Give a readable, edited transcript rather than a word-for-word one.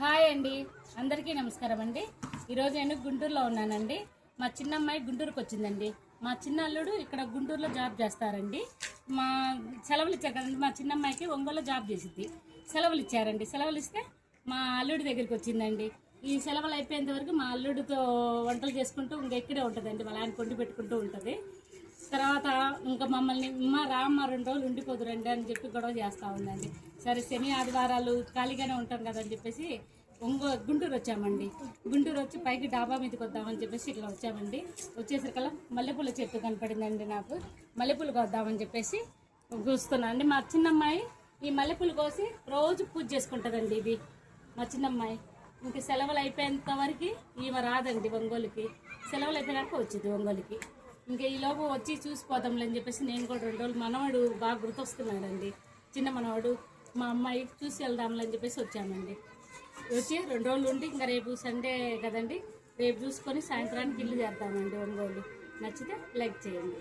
Hi అండి, అందరికీ నమస్కారం అండి. ఈరోజు నేను గుంటూరులో ఉన్నానండి. మా చిన్నమ్మాయి గుంటూరుకు వచ్చిందండి. మా చిన్న అల్లుడు ఇక్కడ గుంటూరులో జాబ్ చేస్తారండి. మా సెలవులు ఇచ్చారు కదండి, మా చిన్నమ్మాయికి ఒంగోలులో జాబ్ చేసిద్ది. సెలవులు ఇచ్చారండి. సెలవులు ఇస్తే మా అల్లుడి దగ్గరికి వచ్చిందండి. ఈ సెలవులు అయిపోయేంత వరకు మా అల్లుడితో వంటలు చేసుకుంటూ ఇంకా ఇక్కడే ఉంటుందండి. వాళ్ళ ఆయన కొండి పెట్టుకుంటూ ఉంటుంది. తర్వాత ఇంకా మమ్మల్ని రామ్మ 2 రోజులు ఉండిపోదురండి అని చెప్పి గొడవ చేస్తూ ఉందండి. సరే శని ఆదివారాలు ఖాళీగానే ఉంటాం కదని చెప్పేసి గుంటూరు వచ్చామండి. గుంటూరు వచ్చి పైకి డాబా మీదకి వద్దామని చెప్పేసి ఇట్లా వచ్చామండి. వచ్చేసరికల్లా మల్లెపూల చెట్టు కనపడిందండి. నాకు మల్లెపూలు కోద్దామని చెప్పేసి చూస్తున్నాను అండి. మా చిన్నమ్మాయి ఈ మల్లెపూలు కోసి రోజు పూజ చేసుకుంటుందండి. ఇది మా చిన్నమ్మాయి. ఇంక సెలవులు అయిపోయేంత వరకు ఈమె రాదండి ఒంగోలుకి. సెలవులు అయిపోయినాక వచ్చింది ఒంగోలుకి. ఇంకా ఈలోపు వచ్చి చూసిపోతాంలే అని చెప్పేసి నేను కూడా 2 రోజులు మనవాడు బాగా గుర్తొస్తున్నాడండి. చిన్న మనవాడు మా అమ్మాయి చూసి వెళ్దాంలే అని చెప్పేసి వచ్చామండి. వచ్చి 2 రోజులు ఉండి ఇంకా రేపు సండే కదండి, రేపు చూసుకొని సాయంత్రానికి ఇల్లు చేద్దామండి ఒంగోలు. నచ్చితే లైక్ చేయండి.